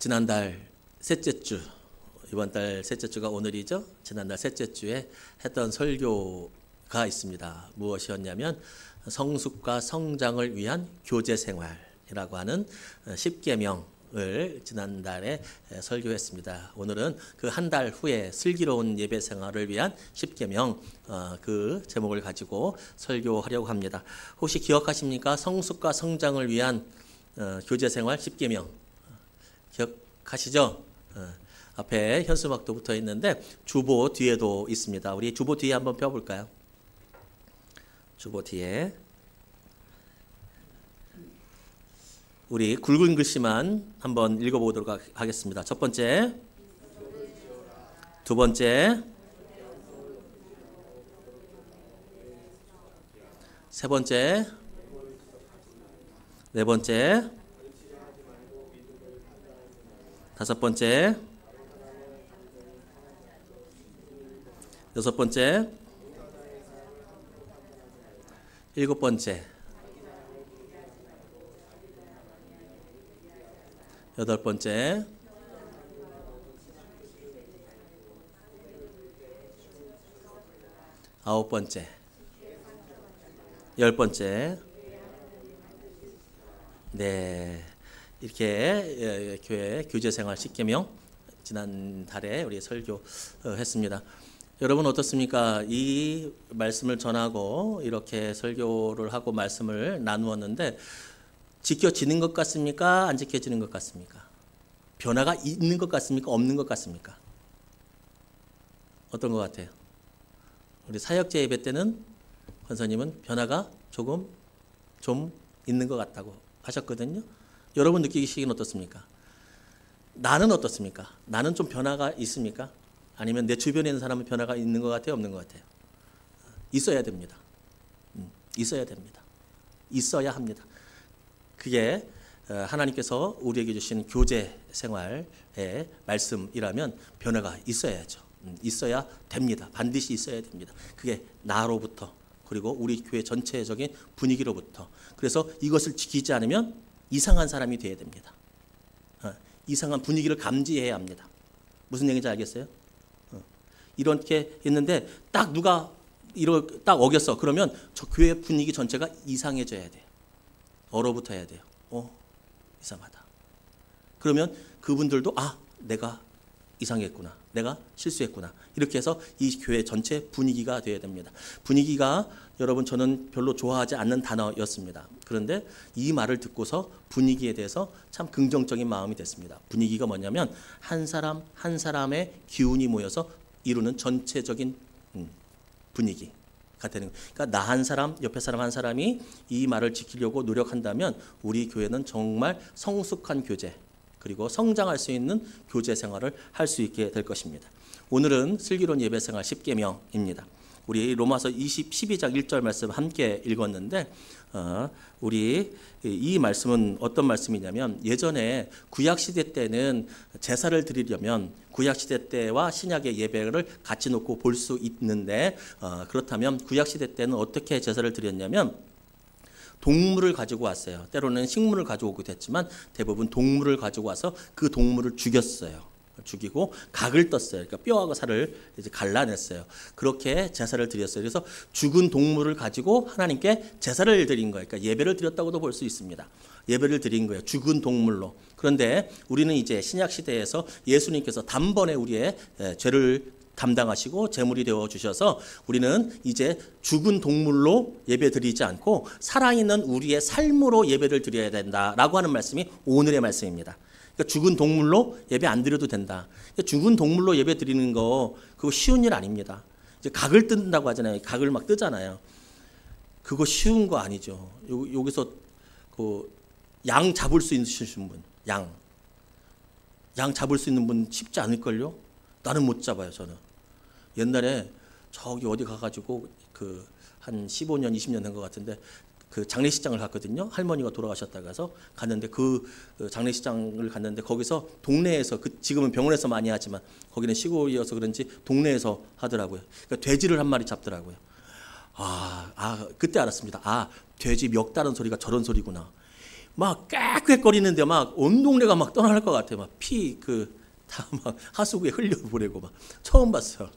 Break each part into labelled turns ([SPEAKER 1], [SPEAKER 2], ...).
[SPEAKER 1] 지난달 셋째 주, 이번 달 셋째 주가 오늘이죠. 지난달 셋째 주에 했던 설교가 있습니다. 무엇이었냐면 성숙과 성장을 위한 교제 생활이라고 하는 10계명을 지난달에 설교했습니다. 오늘은 그 한 달 후에 슬기로운 예배 생활을 위한 10계명 그 제목을 가지고 설교하려고 합니다. 혹시 기억하십니까? 성숙과 성장을 위한 교제 생활 10계명 기억하시죠? 앞에 현수막도 붙어 있는데 주보 뒤에도 있습니다. 우리 주보 뒤에 한번 펴볼까요? 주보 뒤에 우리 굵은 글씨만 한번 읽어보도록 하겠습니다. 첫 번째, 두 번째, 세 번째, 네 번째, 다섯 번째, 여섯 번째, 일곱 번째, 여덟 번째, 아홉 번째, 열 번째. 네, 이렇게 교회 교제생활 10계명 지난달에 우리 설교했습니다. 여러분 어떻습니까? 이 말씀을 전하고 이렇게 설교를 하고 말씀을 나누었는데 지켜지는 것 같습니까? 안 지켜지는 것 같습니까? 변화가 있는 것 같습니까? 없는 것 같습니까? 어떤 것 같아요? 우리 사역제 예배 때는 권사님은 변화가 좀 있는 것 같다고 하셨거든요. 여러분 느끼시기는 어떻습니까? 나는 어떻습니까? 나는 좀 변화가 있습니까? 아니면 내 주변에 있는 사람은 변화가 있는 것 같아요? 없는 것 같아요? 있어야 됩니다. 있어야 됩니다. 있어야 합니다. 그게 하나님께서 우리에게 주신 교제 생활의 말씀이라면 변화가 있어야죠. 있어야 됩니다. 반드시 있어야 됩니다. 그게 나로부터 그리고 우리 교회 전체적인 분위기로부터. 그래서 이것을 지키지 않으면 이상한 사람이 되어야 됩니다. 이상한 분위기를 감지해야 합니다. 무슨 얘기인지 알겠어요? 이렇게 했는데 딱 누가 딱 어겼어. 그러면 저 교회 분위기 전체가 이상해져야 돼요. 얼어붙어야 돼요. 이상하다. 그러면 그분들도 내가 이상했구나. 내가 실수했구나. 이렇게 해서 이 교회 전체 분위기가 되어야 됩니다. 분위기가 여러분 저는 별로 좋아하지 않는 단어였습니다. 그런데 이 말을 듣고서 분위기에 대해서 참 긍정적인 마음이 됐습니다. 분위기가 뭐냐면 한 사람 한 사람의 기운이 모여서 이루는 전체적인 분위기가 되는 거예요. 그러니까 나 한 사람, 옆에 사람 한 사람이 이 말을 지키려고 노력한다면 우리 교회는 정말 성숙한 교제 그리고 성장할 수 있는 교제 생활을 할 수 있게 될 것입니다. 오늘은 슬기로운 예배 생활 10계명입니다. 우리 로마서 12장 1절 말씀 함께 읽었는데 우리 이 말씀은 어떤 말씀이냐면 예전에 구약시대 때는 제사를 드리려면 구약시대 때와 신약의 예배를 같이 놓고 볼 수 있는데 그렇다면 구약시대 때는 어떻게 제사를 드렸냐면 동물을 가지고 왔어요. 때로는 식물을 가져오기도 했지만 대부분 동물을 가지고 와서 그 동물을 죽였어요. 죽이고 각을 떴어요. 그러니까 뼈하고 살을 이제 갈라냈어요. 그렇게 제사를 드렸어요. 그래서 죽은 동물을 가지고 하나님께 제사를 드린 거예요. 그러니까 예배를 드렸다고도 볼 수 있습니다. 예배를 드린 거예요. 죽은 동물로. 그런데 우리는 이제 신약 시대에서 예수님께서 단번에 우리의 죄를 담당하시고 제물이 되어 주셔서 우리는 이제 죽은 동물로 예배드리지 않고 살아있는 우리의 삶으로 예배를 드려야 된다라고 하는 말씀이 오늘의 말씀입니다. 그러니까 죽은 동물로 예배 안 드려도 된다. 그러니까 죽은 동물로 예배 드리는 거 그거 쉬운 일 아닙니다. 이제 각을 뜬다고 하잖아요. 각을 막 뜨잖아요. 그거 쉬운 거 아니죠. 여기서 그 양 잡을 수 있으신 분, 양 잡을 수 있는 분 쉽지 않을걸요? 나는 못 잡아요. 저는 옛날에 저기 어디 가가지고 그 한 15년 20년 된 것 같은데 그 장례식장을 갔거든요. 할머니가 돌아가셨다고 해서 갔는데 그 장례식장을 갔는데 거기서 동네에서 지금은 병원에서 많이 하지만 거기는 시골이어서 그런지 동네에서 하더라고요. 그러니까 돼지를 한 마리 잡더라고요. 그때 알았습니다. 돼지 멱다는 소리가 저런 소리구나. 막 꽥꽥거리는데 막 온 동네가 막 떠날 것 같아요. 막 피 다 막 하수구에 흘려보내고 막 처음 봤어요.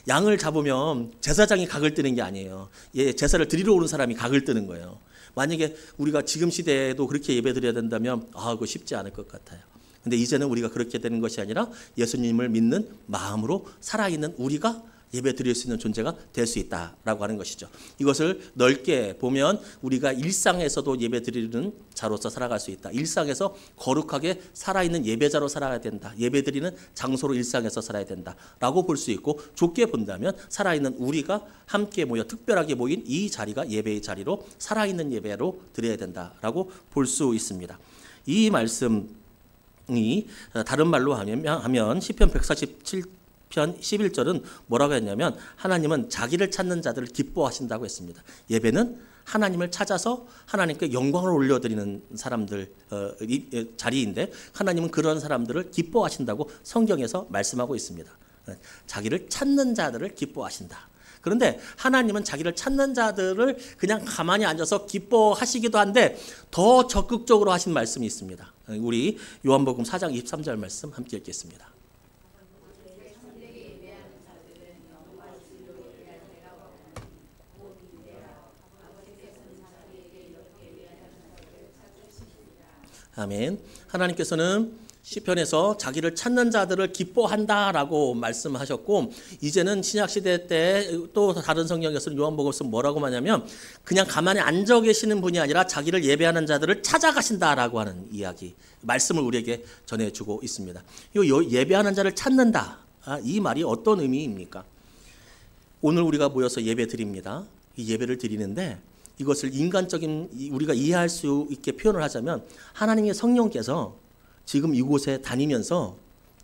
[SPEAKER 1] 양을 잡으면 제사장이 각을 뜨는 게 아니에요. 제사를 드리러 오는 사람이 각을 뜨는 거예요. 만약에 우리가 지금 시대에도 그렇게 예배 드려야 된다면 그거 쉽지 않을 것 같아요. 근데 이제는 우리가 그렇게 되는 것이 아니라 예수님을 믿는 마음으로 살아있는 우리가 예배 드릴 수 있는 존재가 될 수 있다라고 하는 것이죠. 이것을 넓게 보면 우리가 일상에서도 예배 드리는 자로서 살아갈 수 있다. 일상에서 거룩하게 살아있는 예배자로 살아야 된다. 예배 드리는 장소로 일상에서 살아야 된다라고 볼 수 있고, 좁게 본다면 살아있는 우리가 함께 모여 특별하게 모인 이 자리가 예배의 자리로 살아있는 예배로 드려야 된다라고 볼 수 있습니다. 이 말씀이 다른 말로 하면 시편 147편 11절은 뭐라고 했냐면 하나님은 자기를 찾는 자들을 기뻐하신다고 했습니다. 예배는 하나님을 찾아서 하나님께 영광을 올려드리는 사람들 자리인데 하나님은 그런 사람들을 기뻐하신다고 성경에서 말씀하고 있습니다. 자기를 찾는 자들을 기뻐하신다. 그런데 하나님은 자기를 찾는 자들을 그냥 가만히 앉아서 기뻐하시기도 한데 더 적극적으로 하신 말씀이 있습니다. 우리 요한복음 4장 23절 말씀 함께 읽겠습니다. 아멘. 하나님께서는 시편에서 자기를 찾는 자들을 기뻐한다라고 말씀하셨고, 이제는 신약시대 때 또 다른 성경에서는 요한복음에서 뭐라고 하냐면 그냥 가만히 앉아 계시는 분이 아니라 자기를 예배하는 자들을 찾아가신다라고 하는 이야기, 말씀을 우리에게 전해주고 있습니다. 이 예배하는 자를 찾는다, 이 말이 어떤 의미입니까? 오늘 우리가 모여서 예배 드립니다. 이 예배를 드리는데 이것을 인간적인 우리가 이해할 수 있게 표현을 하자면 하나님의 성령께서 지금 이곳에 다니면서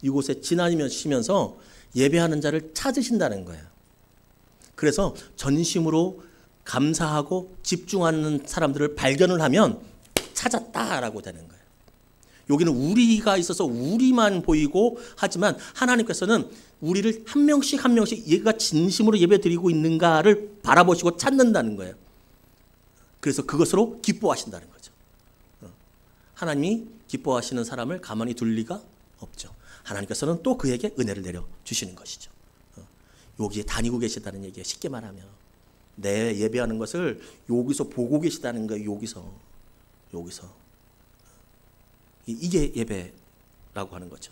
[SPEAKER 1] 이곳에 지나시면서 예배하는 자를 찾으신다는 거예요. 그래서 전심으로 감사하고 집중하는 사람들을 발견을 하면 찾았다라고 되는 거예요. 여기는 우리가 있어서 우리만 보이고 하지만 하나님께서는 우리를 한 명씩 한 명씩 얘가 진심으로 예배 드리고 있는가를 바라보시고 찾는다는 거예요. 그래서 그것으로 기뻐하신다는 거죠. 하나님이 기뻐하시는 사람을 가만히 둘 리가 없죠. 하나님께서는 또 그에게 은혜를 내려주시는 것이죠. 여기에 다니고 계시다는 얘기예요. 쉽게 말하면 내 예배하는 것을 여기서 보고 계시다는 거예요. 여기서 이게 예배라고 하는 거죠.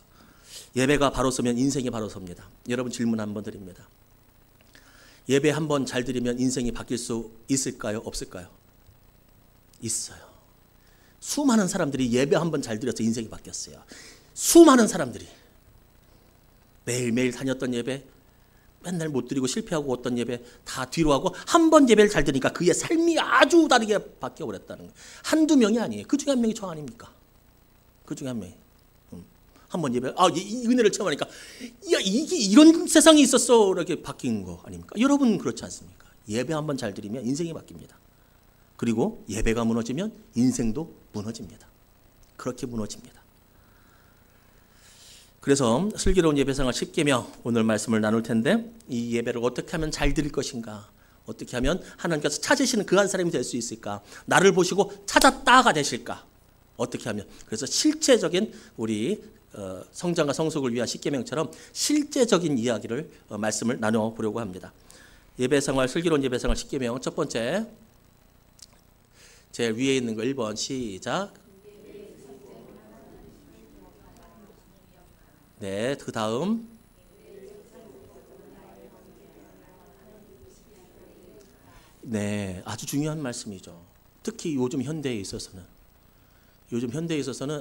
[SPEAKER 1] 예배가 바로 서면 인생이 바로 섭니다. 여러분 질문 한번 드립니다. 예배 한번 잘 드리면 인생이 바뀔 수 있을까요? 없을까요? 있어요. 수많은 사람들이 예배 한번 잘 드려서 인생이 바뀌었어요. 수많은 사람들이 매일매일 다녔던 예배, 맨날 못 드리고 실패하고 어떤 예배 다 뒤로 하고 한 번 예배를 잘 드니까 그의 삶이 아주 다르게 바뀌어버렸다는 거예요. 한두 명이 아니에요. 그 중에 한 명이 저 아닙니까? 그 중에 한 명이. 한 번 예배, 이 은혜를 체험하니까 이게 이런 세상이 있었어 이렇게 바뀐 거 아닙니까? 여러분 그렇지 않습니까? 예배 한번 잘 드리면 인생이 바뀝니다. 그리고 예배가 무너지면 인생도 무너집니다. 그렇게 무너집니다. 그래서 슬기로운 예배생활 10계명 오늘 말씀을 나눌 텐데 이 예배를 어떻게 하면 잘 드릴 것인가, 어떻게 하면 하나님께서 찾으시는 그 한 사람이 될 수 있을까, 나를 보시고 찾았다가 되실까, 어떻게 하면. 그래서 실체적인 우리 성장과 성숙을 위한 10계명처럼 실제적인 이야기를 말씀을 나눠보려고 합니다. 예배생활 슬기로운 예배생활 10계명 첫 번째, 제일 위에 있는 거 1번 시작. 네, 그 다음 네, 아주 중요한 말씀이죠. 특히 요즘 현대에 있어서는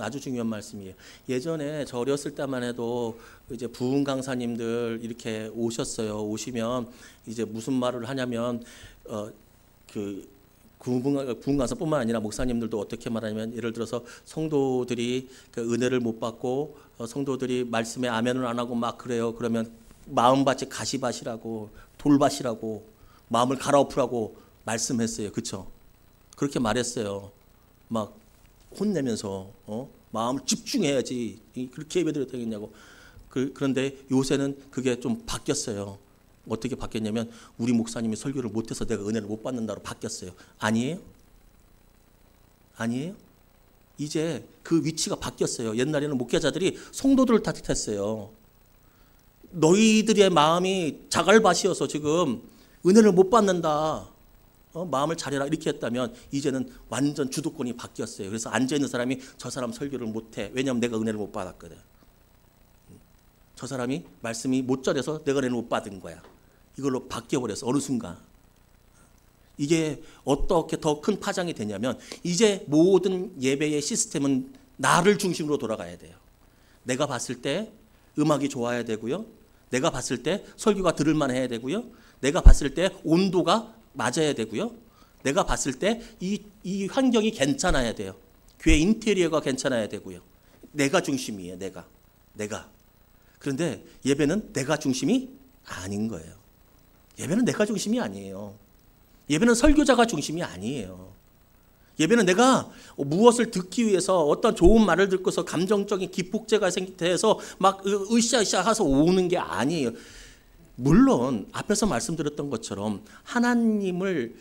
[SPEAKER 1] 아주 중요한 말씀이에요. 예전에 저 어렸을 때만 해도 이제 부흥 강사님들 이렇게 오셨어요. 오시면 이제 무슨 말을 하냐면 부흥 강사뿐만 아니라 목사님들도 어떻게 말하냐면 예를 들어서 성도들이 그 은혜를 못 받고 성도들이 말씀에 아멘을 안 하고 막 그래요. 그러면 마음밭이 가시밭이라고 돌밭이라고 마음을 갈아엎으라고 말씀했어요. 그렇죠? 그렇게 말했어요. 막 혼내면서 마음을 집중해야지 그렇게 예배드려야 되겠냐고. 그런데 요새는 그게 좀 바뀌었어요. 어떻게 바뀌었냐면 우리 목사님이 설교를 못해서 내가 은혜를 못 받는다로 바뀌었어요. 아니에요? 아니에요? 이제 그 위치가 바뀌었어요. 옛날에는 목회자들이 성도들을 탓했어요. 너희들의 마음이 자갈밭이어서 지금 은혜를 못 받는다. 마음을 잘해라 이렇게 했다면 이제는 완전 주도권이 바뀌었어요. 그래서 앉아있는 사람이 저 사람 설교를 못해. 왜냐하면 내가 은혜를 못 받았거든. 저 사람이 말씀이 못 전해서 내가 은혜를 못 받은 거야. 이걸로 바뀌어버려서 어느 순간. 이게 어떻게 더 큰 파장이 되냐면 이제 모든 예배의 시스템은 나를 중심으로 돌아가야 돼요. 내가 봤을 때 음악이 좋아야 되고요. 내가 봤을 때 설교가 들을만 해야 되고요. 내가 봤을 때 온도가 맞아야 되고요. 내가 봤을 때 이 환경이 괜찮아야 돼요. 교회 인테리어가 괜찮아야 되고요. 내가 중심이에요. 내가. 그런데 예배는 내가 중심이 아닌 거예요. 예배는 내가 중심이 아니에요. 예배는 설교자가 중심이 아니에요. 예배는 내가 무엇을 듣기 위해서 어떤 좋은 말을 듣고서 감정적인 기폭제가 돼서 막 으쌰으쌰 해서 오는 게 아니에요. 물론 앞에서 말씀드렸던 것처럼 하나님이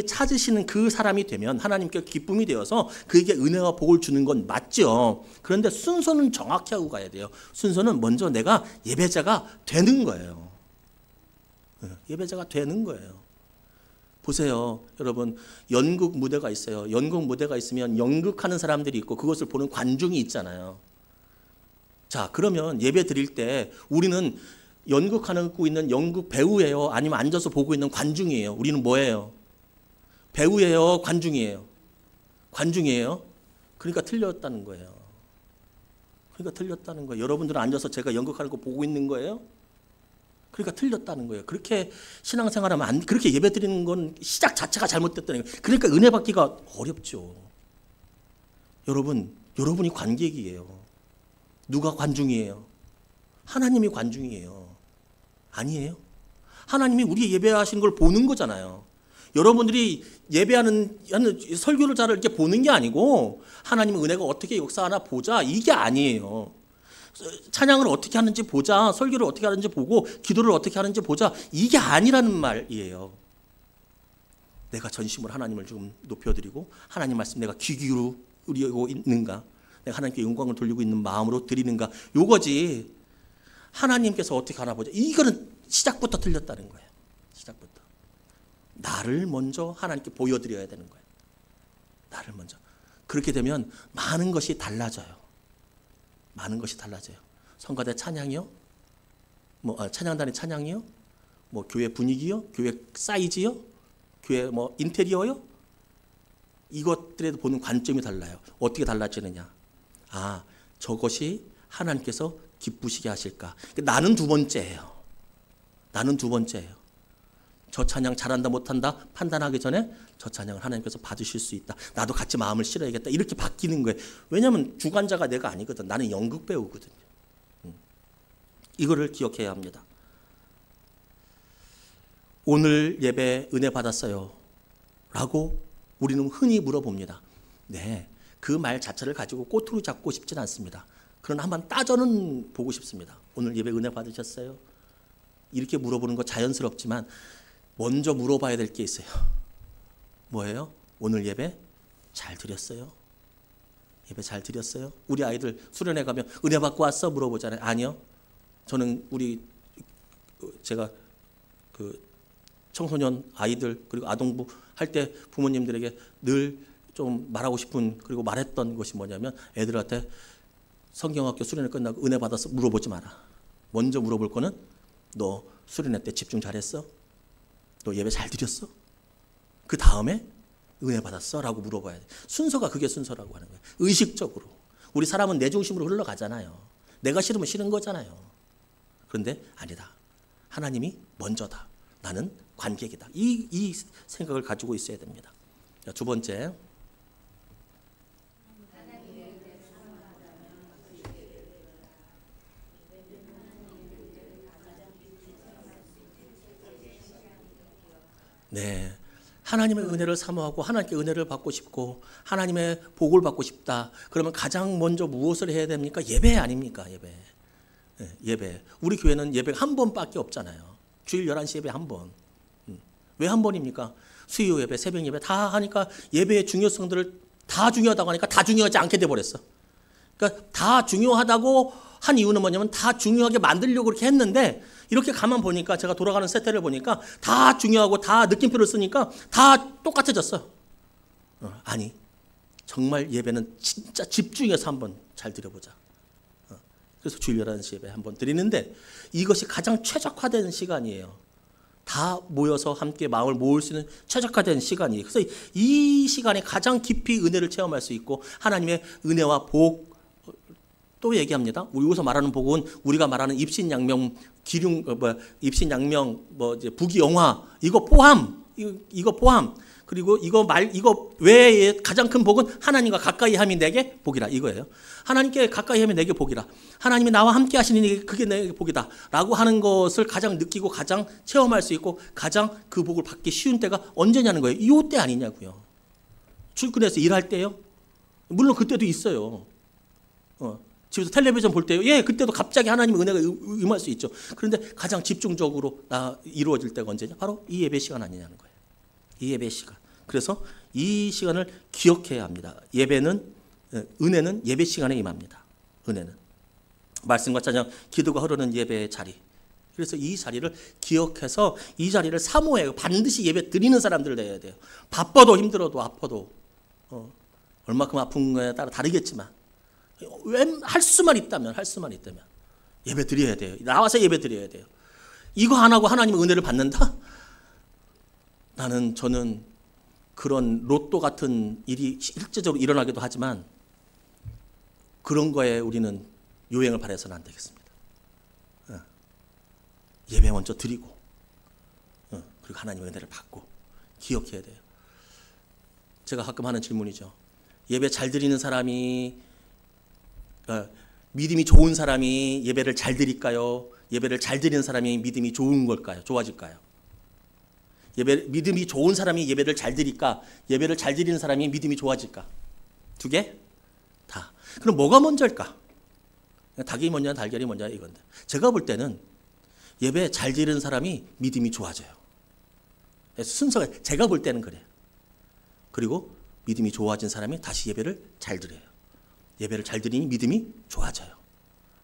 [SPEAKER 1] 찾으시는 그 사람이 되면 하나님께 기쁨이 되어서 그에게 은혜와 복을 주는 건 맞죠. 그런데 순서는 정확히 하고 가야 돼요. 순서는 먼저 내가 예배자가 되는 거예요. 예배자가 되는 거예요. 보세요. 여러분, 연극 무대가 있어요. 연극 무대가 있으면 연극하는 사람들이 있고 그것을 보는 관중이 있잖아요. 자, 그러면 예배 드릴 때 우리는 연극하고 있는 연극 배우예요? 아니면 앉아서 보고 있는 관중이에요? 우리는 뭐예요? 배우예요? 관중이에요? 관중이에요? 그러니까 틀렸다는 거예요. 여러분들은 앉아서 제가 연극하는 거 보고 있는 거예요? 그러니까 틀렸다는 거예요. 그렇게 신앙생활하면 그렇게 예배 드리는 건 시작 자체가 잘못됐다는 거예요. 그러니까 은혜 받기가 어렵죠. 여러분이 관객이에요. 누가 관중이에요? 하나님이 관중이에요. 아니에요? 하나님이 우리 예배하시는 걸 보는 거잖아요. 여러분들이 예배하는 설교를 잘 이렇게 보는 게 아니고 하나님의 은혜가 어떻게 역사하나 보자 이게 아니에요. 찬양을 어떻게 하는지 보자, 설교를 어떻게 하는지 보고 기도를 어떻게 하는지 보자 이게 아니라는 말이에요. 내가 전심으로 하나님을 좀 높여드리고 하나님 말씀 내가 귀 기울이고 있는가, 내가 하나님께 영광을 돌리고 있는 마음으로 드리는가, 요거지. 하나님께서 어떻게 하나 보자, 이거는 시작부터 틀렸다는 거예요. 시작부터 나를 먼저 하나님께 보여드려야 되는 거예요. 나를 먼저. 그렇게 되면 많은 것이 달라져요. 많은 것이 달라져요. 성가대 찬양이요? 찬양단의 찬양이요? 교회 분위기요? 교회 사이즈요? 교회 인테리어요? 이것들에 보는 관점이 달라요. 어떻게 달라지느냐? 저것이 하나님께서 기쁘시게 하실까? 나는 두 번째예요. 저 찬양 잘한다 못한다 판단하기 전에 저 찬양을 하나님께서 받으실 수 있다. 나도 같이 마음을 실어야겠다. 이렇게 바뀌는 거예요. 왜냐하면 주관자가 내가 아니거든. 나는 연극 배우거든요. 이거를 기억해야 합니다. 오늘 예배 은혜 받았어요? 라고 우리는 흔히 물어봅니다. 네, 그 말 자체를 가지고 꼬투리 잡고 싶진 않습니다. 그러나 한번 따져는 보고 싶습니다. 오늘 예배 은혜 받으셨어요? 이렇게 물어보는 거 자연스럽지만 먼저 물어봐야 될 게 있어요. 뭐예요? 오늘 예배 잘 드렸어요? 예배 잘 드렸어요? 우리 아이들 수련회 가면 은혜 받고 왔어? 물어보잖아요. 아니요. 저는 제가 청소년 아이들 그리고 아동부 할 때 부모님들에게 늘 좀 말하고 싶은, 그리고 말했던 것이 뭐냐면 애들한테 성경학교 수련회 끝나고 은혜 받았어? 물어보지 마라. 먼저 물어볼 거는 너 수련회 때 집중 잘했어? 너 예배 잘 드렸어? 그 다음에 은혜 받았어? 라고 물어봐야 돼. 순서가 그게 순서라고 하는 거예요. 의식적으로. 우리 사람은 내 중심으로 흘러가잖아요. 내가 싫으면 싫은 거잖아요. 그런데 아니다. 하나님이 먼저다. 나는 관객이다. 이 생각을 가지고 있어야 됩니다. 두 번째. 네, 하나님의 은혜를 사모하고 하나님께 은혜를 받고 싶고 하나님의 복을 받고 싶다. 그러면 가장 먼저 무엇을 해야 됩니까? 예배 아닙니까? 예배. 네, 예배. 우리 교회는 예배가 한 번밖에 없잖아요. 주일 11시 예배 한 번. 왜 한 번입니까? 수요 예배, 새벽 예배 다 하니까 예배의 중요성들을 다 중요하다고 하니까 다 중요하지 않게 돼버렸어. 그러니까 다 중요하다고 한 이유는 뭐냐면 다 중요하게 만들려고 그렇게 했는데 이렇게 가만 보니까 제가 돌아가는 세태를 보니까 다 중요하고 다 느낌표를 쓰니까 다 똑같아졌어. 아니 정말 예배는 진짜 집중해서 한번 잘 드려보자. 그래서 주일 11시 예배 한번 드리는데 이것이 가장 최적화된 시간이에요. 다 모여서 함께 마음을 모을 수 있는 최적화된 시간이에요. 그래서 이 시간에 가장 깊이 은혜를 체험할 수 있고 하나님의 은혜와 복 또 얘기합니다. 우리 여기서 말하는 복은 우리가 말하는 입신양명 기륭 입신양명 이제 부귀영화 이거 포함 그리고 이거 외에 가장 큰 복은 하나님과 가까이 함이 내게 복이라 이거예요. 하나님께 가까이 함이 내게 복이라. 하나님이 나와 함께 하시니 그게 내게 복이다. 라고 하는 것을 가장 느끼고 가장 체험할 수 있고 가장 그 복을 받기 쉬운 때가 언제냐는 거예요. 이때 아니냐고요. 출근해서 일할 때요. 물론 그때도 있어요. 집에서 텔레비전 볼 때요. 예, 그때도 갑자기 하나님의 은혜가 임할 수 있죠. 그런데 가장 집중적으로 이루어질 때가 언제냐? 바로 이 예배 시간 아니냐는 거예요. 이 예배 시간. 그래서 이 시간을 기억해야 합니다. 은혜는 예배 시간에 임합니다. 은혜는 말씀과 찬양, 기도가 흐르는 예배의 자리. 그래서 이 자리를 기억해서 이 자리를 사모해요. 반드시 예배 드리는 사람들 돼야 돼요. 바빠도 힘들어도 아파도 얼마큼 아픈 거에 따라 다르겠지만 할 수만 있다면 예배 드려야 돼요. 나와서 예배 드려야 돼요. 이거 안 하고 하나님의 은혜를 받는다? 저는 그런 로또 같은 일이 실제적으로 일어나기도 하지만 그런 거에 우리는 요행을 발해서는 안 되겠습니다. 예배 먼저 드리고 그리고 하나님의 은혜를 받고 기억해야 돼요. 제가 가끔 하는 질문이죠. 예배 잘 드리는 사람이 믿음이 좋은 사람이 예배를 잘 드릴까요? 예배를 잘 드리는 사람이 믿음이 좋은 걸까요? 좋아질까요? 믿음이 좋은 사람이 예배를 잘 드릴까? 예배를 잘 드리는 사람이 믿음이 좋아질까? 두 개? 다. 그럼 뭐가 먼저일까? 닭이 먼저냐 달걀이 먼저냐 이건데 제가 볼 때는 예배 잘 드리는 사람이 믿음이 좋아져요. 순서가 제가 볼 때는 그래요. 그리고 믿음이 좋아진 사람이 다시 예배를 잘 드려요. 예배를 잘 드리니 믿음이 좋아져요.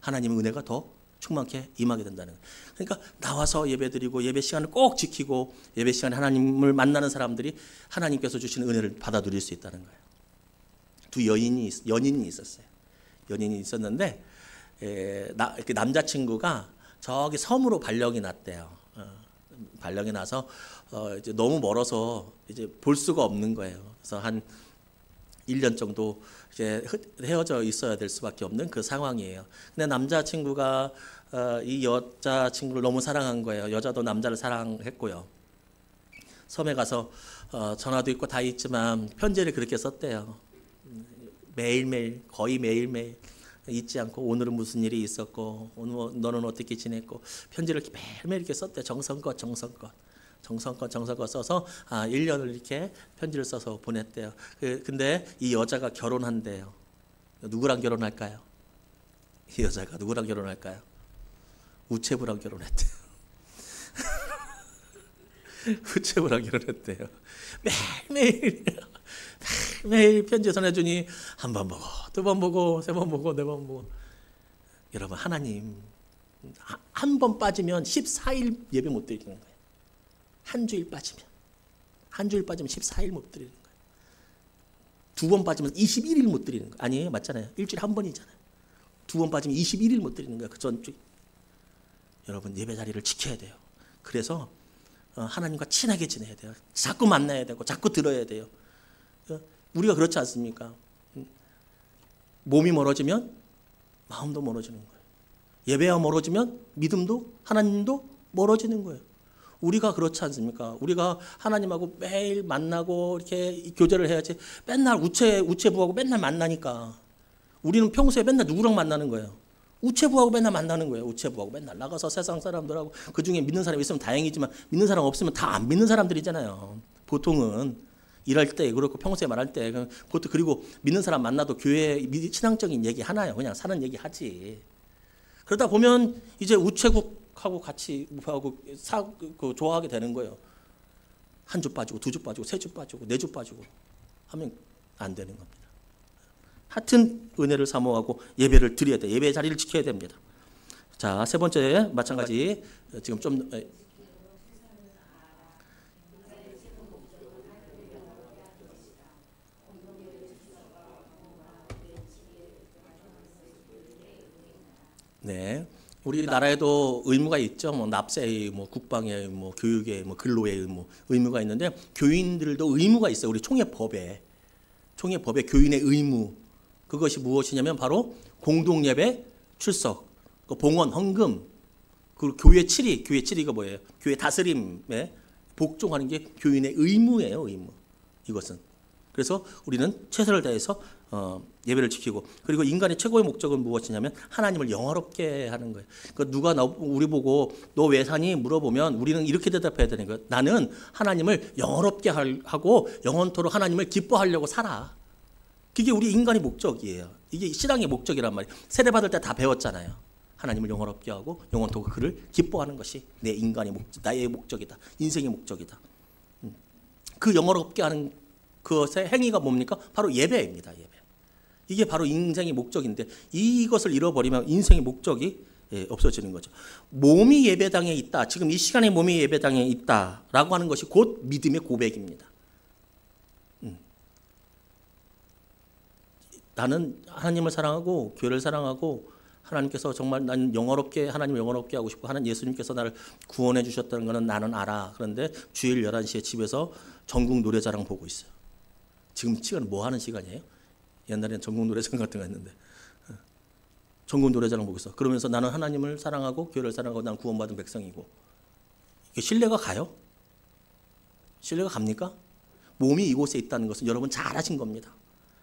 [SPEAKER 1] 하나님의 은혜가 더 충만케 임하게 된다는 거예요. 그러니까 나와서 예배드리고 예배 시간을 꼭 지키고 예배 시간에 하나님을 만나는 사람들이 하나님께서 주시는 은혜를 받아 누릴 수 있다는 거예요. 두 연인이 있었어요. 연인이 있었는데 남자친구가 저기 섬으로 발령이 났대요. 발령이 나서 이제 너무 멀어서 이제 볼 수가 없는 거예요. 그래서 한 1년 정도 이제 헤어져 있어야 될 수밖에 없는 그 상황이에요. 근데 남자친구가 이 여자친구를 너무 사랑한 거예요. 여자도 남자를 사랑했고요. 섬에 가서 전화도 있고 다 있지만 편지를 그렇게 썼대요. 매일매일 거의 매일매일 잊지 않고 오늘은 무슨 일이 있었고 오늘 너는 어떻게 지냈고 편지를 이렇게 매일매일 이렇게 썼대요. 정성껏 써서 1년을 이렇게 편지를 써서 보냈대요. 근데 이 여자가 결혼한대요. 누구랑 결혼할까요? 이 여자가 누구랑 결혼할까요? 우체부랑 결혼했대요. 우체부랑 결혼했대요. 매일 편지 전해주니 한 번 보고 두 번 보고 세 번 보고 네 번 보고. 여러분 하나님 한 번 빠지면 14일 예배 못 드리는 거예요. 한 주일 빠지면 14일 못 드리는 거예요. 두 번 빠지면 21일 못 드리는 거예요. 아니에요, 맞잖아요. 일주일에 한 번이잖아요. 두 번 빠지면 21일 못 드리는 거예요. 그 전주. 여러분 예배 자리를 지켜야 돼요. 그래서 하나님과 친하게 지내야 돼요. 자꾸 만나야 되고 자꾸 들어야 돼요. 우리가 그렇지 않습니까? 몸이 멀어지면 마음도 멀어지는 거예요. 예배와 멀어지면 믿음도 하나님도 멀어지는 거예요. 우리가 그렇지 않습니까? 우리가 하나님하고 매일 만나고 이렇게 교제를 해야지 맨날 우체부하고 맨날 만나니까 우리는 평소에 맨날 누구랑 만나는 거예요? 우체부하고 맨날 만나는 거예요. 우체부하고 맨날 나가서 세상 사람들하고 그중에 믿는 사람이 있으면 다행이지만 믿는 사람 없으면 다 안 믿는 사람들이잖아요. 보통은 일할 때 그렇고 평소에 말할 때 보통 그리고 믿는 사람 만나도 교회 신앙적인 얘기 하나요. 그냥 사는 얘기 하지. 그러다 보면 이제 우체국하고 같이 좋아하게 되는 거예요. 한 주 빠지고 두 주 빠지고 세 주 빠지고 네 주 빠지고 하면 안 되는 겁니다. 하여튼 은혜를 사모하고 예배를 드려야 돼. 예배의 자리를 지켜야 됩니다. 자, 세 번째 마찬가지 지금 좀 네. 우리나라에도 의무가 있죠. 뭐 납세의, 뭐 국방의, 뭐 교육의, 뭐 근로의 의무가 있는데 교인들도 의무가 있어요. 우리 총회법에 교인의 의무 그것이 무엇이냐면 바로 공동 예배 출석, 그 봉헌 헌금, 그리고 교회 치리가 뭐예요? 교회 다스림에 복종하는 게 교인의 의무예요. 의무. 이것은. 그래서 우리는 최선을 다해서 예배를 지키고 그리고 인간의 최고의 목적은 무엇이냐면 하나님을 영화롭게 하는 거예요. 그러니까 누가 우리 보고 너 왜 사니 물어보면 우리는 이렇게 대답해야 되는 거예요. 나는 하나님을 영화롭게 하고 영원토록 하나님을 기뻐하려고 살아. 그게 우리 인간의 목적이에요. 이게 신앙의 목적이란 말이에요. 세례받을 때 다 배웠잖아요. 하나님을 영화롭게 하고 영원토록 그를 기뻐하는 것이 내 인간의 목적, 나의 목적이다. 인생의 목적이다. 그 영화롭게 하는 그것의 행위가 뭡니까? 바로 예배입니다. 예배. 이게 바로 인생의 목적인데 이것을 잃어버리면 인생의 목적이 없어지는 거죠. 몸이 예배당에 있다. 지금 이 시간에 몸이 예배당에 있다라고 하는 것이 곧 믿음의 고백입니다. 나는 하나님을 사랑하고 교회를 사랑하고 하나님께서 정말 난 하나님을 영화롭게 하고 싶고 하나님 예수님께서 나를 구원해 주셨다는 것은 나는 알아. 그런데 주일 11시에 집에서 전국 노래자랑 보고 있어요. 지금 시간은 뭐 하는 시간이에요? 옛날에는 전국 노래자랑 같은 거 했는데 전국 노래자랑 보고 있어. 그러면서 나는 하나님을 사랑하고 교회를 사랑하고 난 구원받은 백성이고 이게 신뢰가 가요? 신뢰가 갑니까? 몸이 이곳에 있다는 것은 여러분 잘하신 겁니다.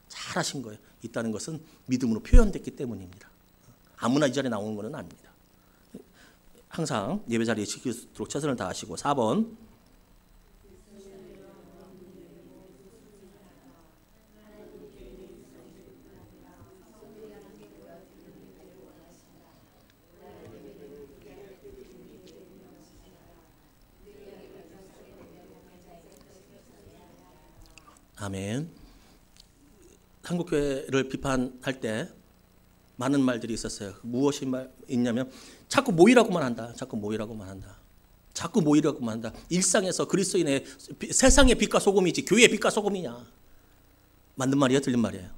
[SPEAKER 1] 잘하신 거예요. 있다는 것은 믿음으로 표현됐기 때문입니다. 아무나 이 자리에 나오는 것은 아닙니다. 항상 예배 자리에 지키도록 최선을 다하시고 4번 아멘. 한국교회를 비판할 때 많은 말들이 있었어요. 무엇이 있냐면 자꾸 모이라고만 한다. 자꾸 모이라고만 한다. 자꾸 모이라고만 한다. 일상에서 그리스도인의 세상의 빛과 소금이지 교회의 빛과 소금이냐. 맞는 말이야? 틀린 말이에요?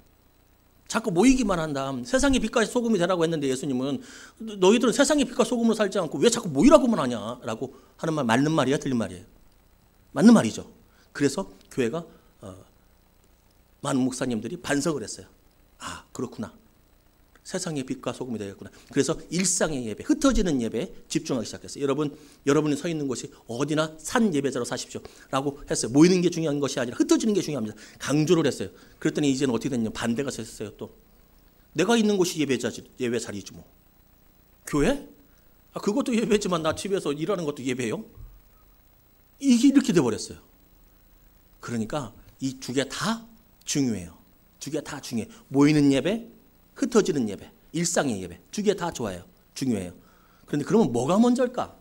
[SPEAKER 1] 자꾸 모이기만 한다. 세상의 빛과 소금이 되라고 했는데 예수님은 너희들은 세상의 빛과 소금으로 살지 않고 왜 자꾸 모이라고만 하냐라고 하는 말 맞는 말이야? 틀린 말이에요? 맞는 말이죠. 그래서 교회가 많은 목사님들이 반성을 했어요. 아, 그렇구나. 세상의 빛과 소금이 되겠구나. 그래서 일상의 예배, 흩어지는 예배에 집중하기 시작했어요. 여러분이 서 있는 곳이 어디나 산 예배자로 사십시오. 라고 했어요. 모이는 게 중요한 것이 아니라 흩어지는 게 중요합니다. 강조를 했어요. 그랬더니 이제는 어떻게 됐냐. 반대가 됐어요. 또 내가 있는 곳이 예배 자리지 뭐. 교회? 아, 그것도 예배지만 나 집에서 일하는 것도 예배예요? 이게 이렇게 돼버렸어요. 그러니까 이 두 개 다 중요해요. 두 개 다 중요해요. 모이는 예배, 흩어지는 예배, 일상의 예배. 두 개 다 좋아요. 중요해요. 그런데 그러면 뭐가 먼저일까?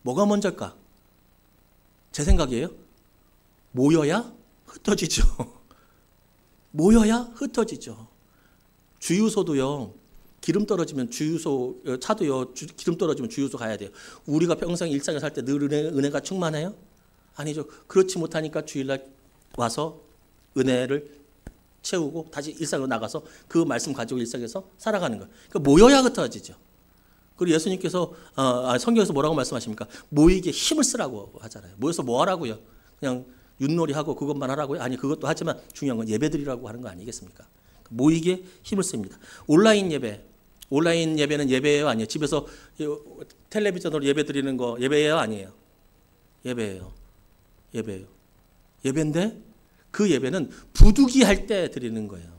[SPEAKER 1] 뭐가 먼저일까? 제 생각이에요. 모여야 흩어지죠. 모여야 ht어지죠. 주유소도요. 기름 떨어지면 주유소, 차도요. 기름 떨어지면 주유소 가야 돼요. 우리가 평생 일상에 살 때 늘 은혜가 충만해요? 아니죠. 그렇지 못하니까 주일날 와서 은혜를 채우고 다시 일상으로 나가서 그 말씀 가지고 일상에서 살아가는 거예요. 그러니까 모여야 흩어지죠. 그리고 예수님께서 성경에서 뭐라고 말씀하십니까? 모이기에 힘을 쓰라고 하잖아요. 모여서 뭐 하라고요? 그냥 윷놀이하고 그것만 하라고요? 아니, 그것도 하지만 중요한 건 예배드리라고 하는 거 아니겠습니까? 모이기에 힘을 씁니다. 온라인 예배는 예배예요? 아니에요? 집에서 텔레비전으로 예배드리는 거 예배예요? 아니에요? 예배예요. 예배인데 그 예배는 부득이할 때 드리는 거예요.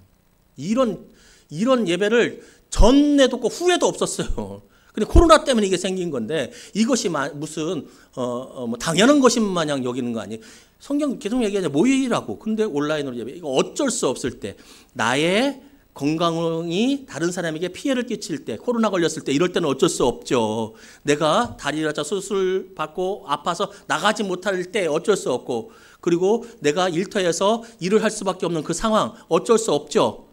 [SPEAKER 1] 이런 예배를 전에도 없고 후에도 없었어요. 근데 코로나 때문에 이게 생긴 건데 이것이 무슨 뭐 당연한 것인 마냥 여기는 거 아니에요. 성경 계속 얘기하죠. 모이라고. 근데 온라인으로 예배. 이거 어쩔 수 없을 때 나의 건강이 다른 사람에게 피해를 끼칠 때, 코로나 걸렸을 때 이럴 때는 어쩔 수 없죠. 내가 다리라자 수술 받고 아파서 나가지 못할 때 어쩔 수 없고, 그리고 내가 일터에서 일을 할 수밖에 없는 그 상황 어쩔 수 없죠.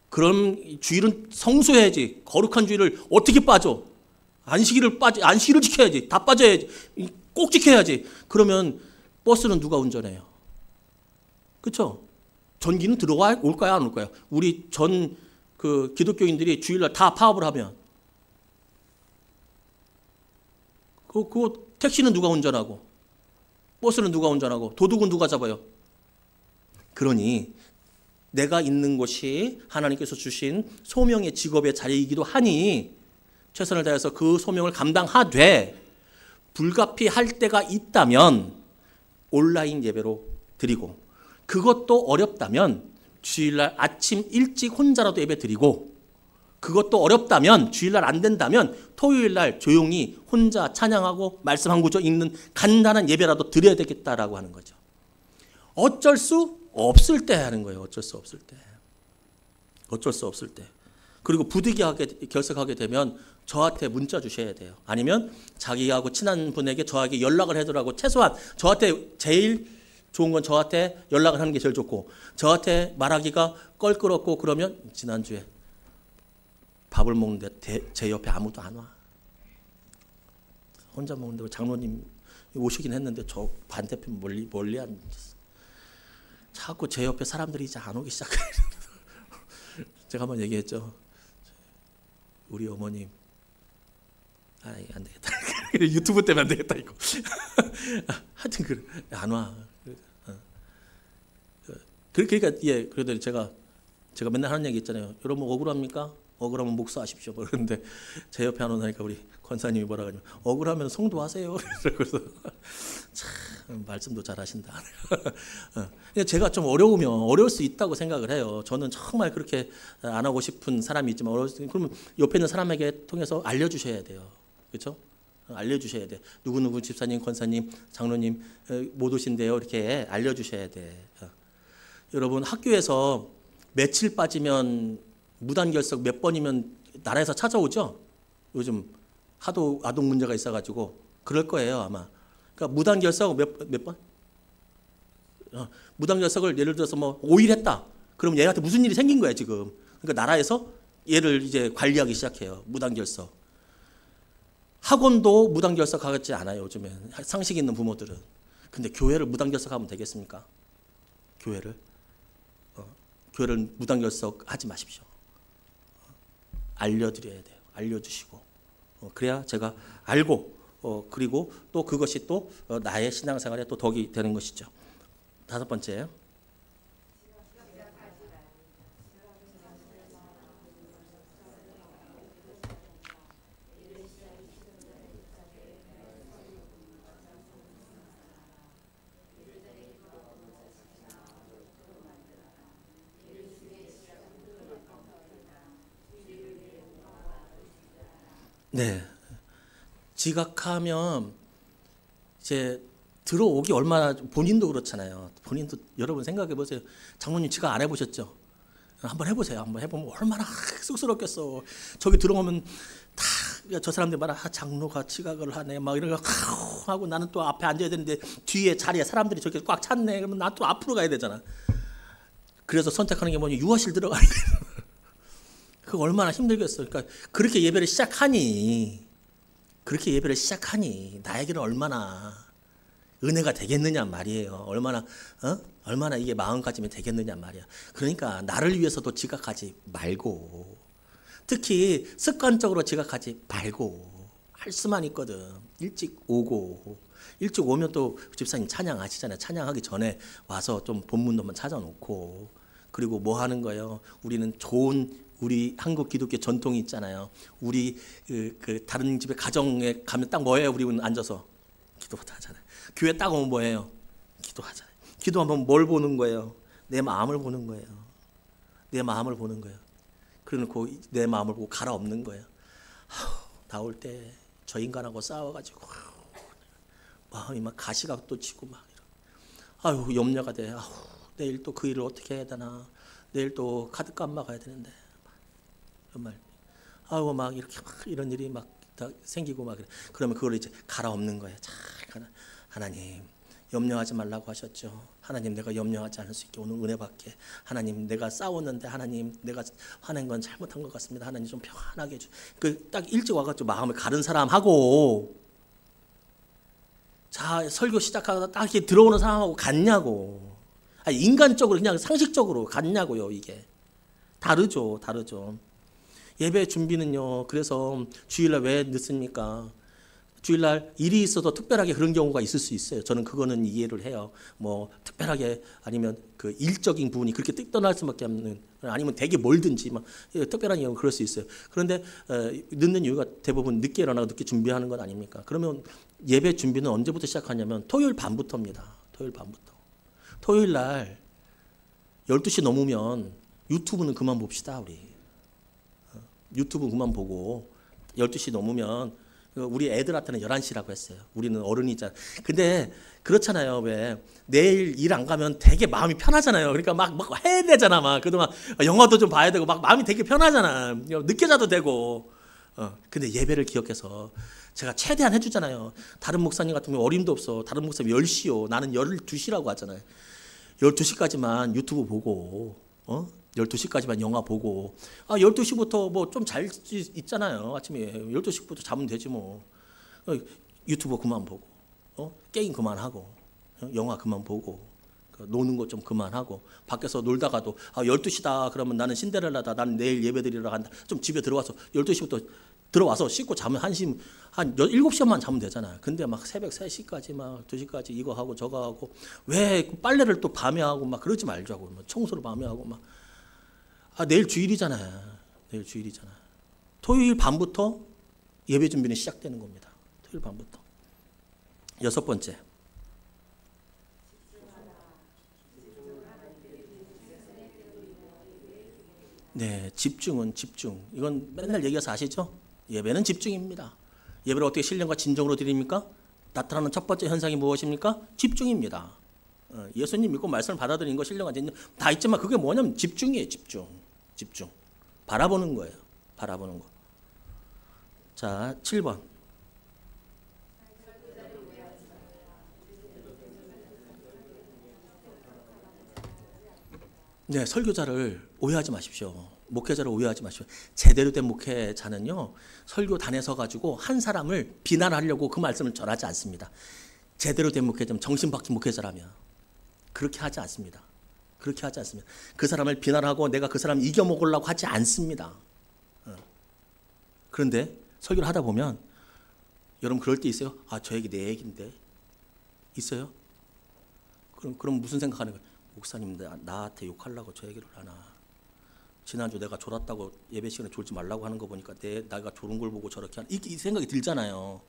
[SPEAKER 1] 그럼 주일은 성수해야지. 거룩한 주일을 어떻게 빠져? 안식일을 지켜야지. 다 빠져야지. 꼭 지켜야지. 그러면 버스는 누가 운전해요? 그렇죠? 전기는 올까요, 안 올까요? 우리 전 그 기독교인들이 주일날 다 파업을 하면 그 택시는 누가 운전하고, 버스는 누가 운전하고, 도둑은 누가 잡아요? 그러니 내가 있는 곳이 하나님께서 주신 소명의 직업의 자리이기도 하니 최선을 다해서 그 소명을 감당하되 불가피할 때가 있다면 온라인 예배로 드리고, 그것도 어렵다면 주일날 아침 일찍 혼자라도 예배 드리고, 그것도 어렵다면 주일날 안 된다면 토요일날 조용히 혼자 찬양하고 말씀 한 구절 읽는 간단한 예배라도 드려야 되겠다라고 하는 거죠. 어쩔 수 없을 때 하는 거예요. 어쩔 수 없을 때. 어쩔 수 없을 때. 그리고 부득이하게 결석하게 되면 저한테 문자 주셔야 돼요. 아니면 자기하고 친한 분에게 저에게 연락을 해더라고. 최소한 저한테 제일 좋은 건 저한테 연락을 하는 게 제일 좋고, 저한테 말하기가 껄끄럽고 그러면 지난주에 밥을 먹는데 제 옆에 아무도 안 와. 혼자 먹는데 장로님 오시긴 했는데 저 반대편 멀리 앉았어. 자꾸 제 옆에 사람들이 이제 안 오기 시작해요. 제가 한번 얘기했죠. 우리 어머님, 안 되겠다. 유튜브 때문에 안 되겠다 이거. 하여튼 그래, 안 와. 그러니까 그래도 제가 맨날 하는 얘기 있잖아요. 여러분 억울합니까? 억울하면 목사하십시오. 그런데 제 옆에 안 오니까 우리 권사님이 뭐라 하냐면 억울하면 성도하세요. 그래서 참 말씀도 잘하신다. 제가 좀 어려울 수 있다고 생각을 해요. 저는 정말 그렇게 안 하고 싶은 사람이 있지만 그러면 옆에 있는 사람에게 통해서 알려주셔야 돼요. 그렇죠? 알려주셔야 돼. 누구누구 집사님, 권사님, 장로님 못 오신대요. 이렇게 알려주셔야 돼. 여러분 학교에서 며칠 빠지면 무단결석 몇 번이면 나라에서 찾아오죠. 요즘 하도 아동 문제가 있어가지고 그럴 거예요 아마. 그러니까 무단결석 몇 번? 무단결석을 예를 들어서 뭐 5일 했다. 그럼 얘한테 무슨 일이 생긴 거야 지금. 그러니까 나라에서 얘를 이제 관리하기 시작해요. 무단결석. 학원도 무단결석하지 않아요 요즘엔. 상식 있는 부모들은. 근데 교회를 무단결석하면 되겠습니까? 교회를 무단결석하지 마십시오. 알려드려야 돼요. 알려주시고 그래야 제가 알고 그리고 또 그것이 또 나의 신앙생활에 또 덕이 되는 것이죠. 5번째. 네. 지각하면 이제 들어오기 얼마나 본인도 그렇잖아요. 본인도 여러분 생각해 보세요. 장모님 지각 안 해보셨죠? 한번 해보세요. 한번 해보면 얼마나 쑥스럽겠어. 저기 들어오면 다 저 사람들 말아 장로가 지각을 하네 막 이러고 하고 나는 또 앞에 앉아야 되는데 뒤에 자리에 사람들이 저렇게 꽉 찼네. 그러면 나 또 앞으로 가야 되잖아. 그래서 선택하는 게 뭐냐 유아실 들어가는 거예요. 그거 얼마나 힘들겠어. 그러니까 그렇게 예배를 시작하니 나에게는 얼마나 은혜가 되겠느냐 말이에요. 얼마나 이게 마음가짐이 되겠느냐 말이야. 그러니까 나를 위해서도 지각하지 말고, 특히 습관적으로 지각하지 말고 할 수만 있거든. 일찍 오면 또 집사님 찬양하시잖아요. 찬양하기 전에 와서 좀 본문도 한번 찾아놓고, 그리고 뭐 하는 거예요? 우리는 우리 한국 기독교 전통이 있잖아요. 우리 그 다른 집에 가정에 가면 딱 뭐예요? 우리는 앉아서 기도하잖아요. 교회 딱 오면 뭐예요? 기도하잖아요. 기도하면 뭘 보는 거예요? 내 마음을 보는 거예요. 내 마음을 보는 거예요. 그래놓고 내 마음을 보고 갈아엎는 거예요. 나올 때 저 인간하고 싸워가지고 마음이 막 가시각도 치고 막 염려가 돼. 내일 또 그 일을 어떻게 해야 되나? 내일 또 카드값 막아야 되는데 말. 아이고 막 이렇게 막 이런 일이 막 다 생기고 막 그래. 그러면 그걸 이제 갈아엎는 거예요. 잘 하나님 염려하지 말라고 하셨죠. 하나님 내가 염려하지 않을 수 있게 오늘 은혜 받게. 하나님 내가 싸웠는데 하나님 내가 화낸 건 잘못한 것 같습니다. 하나님 좀 평안하게 해주. 그 딱 일찍 와가지고 마음을 가른 사람하고 자 설교 시작하다 딱 이렇게 들어오는 사람하고 같냐고. 아니, 인간적으로 그냥 상식적으로 같냐고요. 이게 다르죠. 예배 준비는요. 그래서 주일날 왜 늦습니까? 주일날 일이 있어서 특별하게 그런 경우가 있을 수 있어요. 저는 그거는 이해를 해요. 뭐 특별하게 아니면 그 일적인 부분이 그렇게 떠날 수밖에 없는 아니면 되게 멀든지 막 특별한 경우 그럴 수 있어요. 그런데 늦는 이유가 대부분 늦게 일어나고 늦게 준비하는 건 아닙니까? 그러면 예배 준비는 언제부터 시작하냐면 토요일 밤부터입니다. 토요일 밤부터. 토요일 날 12시 넘으면 유튜브는 그만 봅시다. 우리. 유튜브 그만 보고 12시 넘으면 우리 애들한테는 11시라고 했어요. 우리는 어른이잖아. 근데 그렇잖아요. 왜 내일 일 안 가면 되게 마음이 편하잖아요. 그러니까 막 해야 되잖아. 막 그동안 영화도 좀 봐야 되고 막 마음이 되게 편하잖아. 늦게 자도 되고. 근데 예배를 기억해서 제가 최대한 해주잖아요. 다른 목사님 같은 경우 어림도 없어. 다른 목사님 10시요. 나는 12시라고 하잖아요. 12시까지만 유튜브 보고 12시까지만 영화 보고 12시부터 뭐 좀 잘 있잖아요. 아침에 12시부터 자면 되지 뭐. 유튜브 그만 보고 게임 그만하고 영화 그만 보고 노는 거 좀 그만하고 밖에서 놀다가도 12시다 그러면 나는 신데렐라다. 나는 내일 예배드리러 간다. 좀 집에 들어와서 12시부터 들어와서 씻고 자면 한 7시간만 자면 되잖아요. 근데 막 새벽 3시까지 막 2시까지 이거 하고 저거 하고 왜 빨래를 또 밤에 하고 막 그러지 말자고. 청소를 밤에 하고 막 내일 주일이잖아요. 내일 주일이잖아. 토요일 밤부터 예배 준비는 시작되는 겁니다. 토요일 밤부터. 6번째. 네, 집중은 집중. 이건 맨날 얘기해서 아시죠? 예배는 집중입니다. 예배를 어떻게 신령과 진정으로 드립니까? 나타나는 첫 번째 현상이 무엇입니까? 집중입니다. 예수님 믿고 말씀을 받아들이는 거 신령과 진정 다 있지만 그게 뭐냐면 집중이에요. 집중. 바라보는 거예요. 바라보는 거. 자, 7번. 네, 설교자를 오해하지 마십시오. 목회자를 오해하지 마십시오. 제대로 된 목회자는요, 설교단에 서가지고 한 사람을 비난하려고 그 말씀을 전하지 않습니다. 제대로 된 목회자는 정신박힌 목회자라면 그렇게 하지 않습니다. 그렇게 하지 않습니다. 그 사람을 비난하고 내가 그 사람을 이겨먹으려고 하지 않습니다. 그런데 설교를 하다 보면 여러분 그럴 때 있어요? 저 얘기 내 얘기인데 있어요? 그럼 무슨 생각하는 거예요? 목사님 나한테 욕하려고 저 얘기를 하나. 지난주 내가 졸았다고 예배 시간에 졸지 말라고 하는 거 보니까 내가 졸은 걸 보고 저렇게 하는 이 생각이 들잖아요.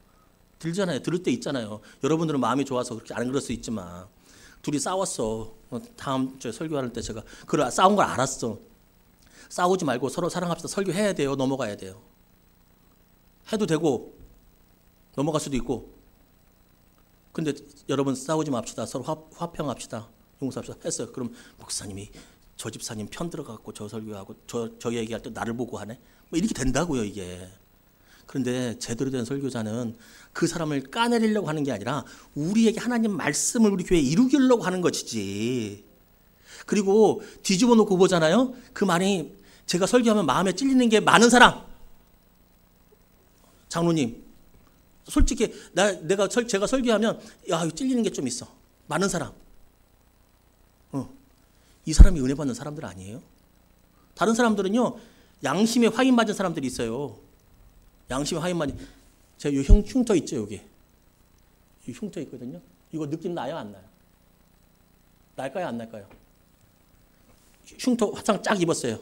[SPEAKER 1] 들을 때 있잖아요. 여러분들은 마음이 좋아서 그렇게 안 그럴 수 있지만 둘이 싸웠어. 다음 주에 설교할 때 제가 싸운 걸 알았어. 싸우지 말고 서로 사랑합시다. 설교해야 돼요. 넘어가야 돼요. 해도 되고 넘어갈 수도 있고. 근데 여러분 싸우지 맙시다. 서로 화평합시다. 용서합시다. 했어요. 그럼 목사님이 저 집사님 편 들어가고 저 설교하고 저 얘기할 때 나를 보고 하네. 뭐 이렇게 된다고요 이게. 그런데 제대로 된 설교자는 그 사람을 까내리려고 하는 게 아니라 우리에게 하나님 말씀을 우리 교회에 이루기려고 하는 것이지. 그리고 뒤집어 놓고 보잖아요. 그 말이 제가 설교하면 마음에 찔리는 게 많은 사람. 장로님, 솔직히 제가 설교하면 찔리는 게 좀 있어. 많은 사람. 이 사람이 은혜 받는 사람들 아니에요? 다른 사람들은요 양심에 화인 맞은 사람들이 있어요. 양심에 화인 맞은. 제가 이 흉터 있죠 여기. 이 흉터 있거든요. 이거 느낌 나요 안 나요? 날까요 안 날까요? 흉터 화상 쫙 입었어요.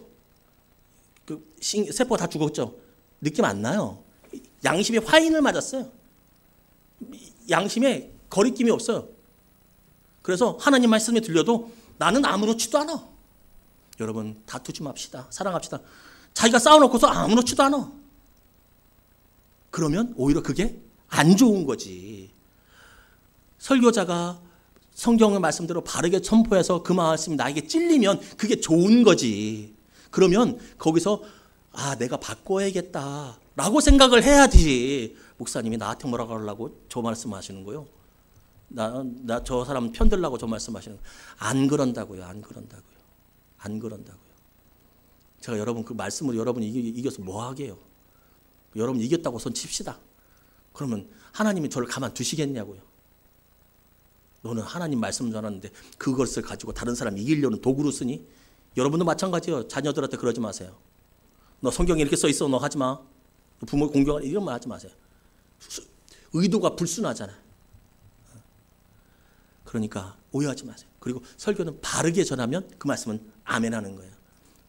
[SPEAKER 1] 그 세포 다 죽었죠. 느낌 안 나요. 양심에 화인을 맞았어요. 양심에 거리낌이 없어요. 그래서 하나님 말씀이 들려도 나는 아무렇지도 않아. 여러분 다투지 맙시다. 사랑합시다. 자기가 싸워놓고서 아무렇지도 않아. 그러면 오히려 그게 안 좋은 거지. 설교자가 성경의 말씀대로 바르게 선포해서 그 말씀이 나에게 찔리면 그게 좋은 거지. 그러면 거기서 내가 바꿔야겠다라고 생각을 해야지. 목사님이 나한테 뭐라고 하려고 저 말씀하시는 거요. 나 저 사람 편들라고 저 말씀하시는 거예요. 안 그런다고요. 안 그런다고요. 안 그런다고요. 제가 여러분 그 말씀으로 여러분 이겨서 뭐 하게요? 여러분 이겼다고 손 칩시다. 그러면 하나님이 저를 가만 두시겠냐고요. 너는 하나님 말씀 전하는데 그것을 가지고 다른 사람 이기려는 도구로 쓰니? 여러분도 마찬가지예요. 자녀들한테 그러지 마세요. 너 성경에 이렇게 써 있어. 너 하지 마. 부모 공경하는 이런 말 하지 마세요. 의도가 불순하잖아요. 그러니까 오해하지 마세요. 그리고 설교는 바르게 전하면 그 말씀은 아멘 하는 거예요.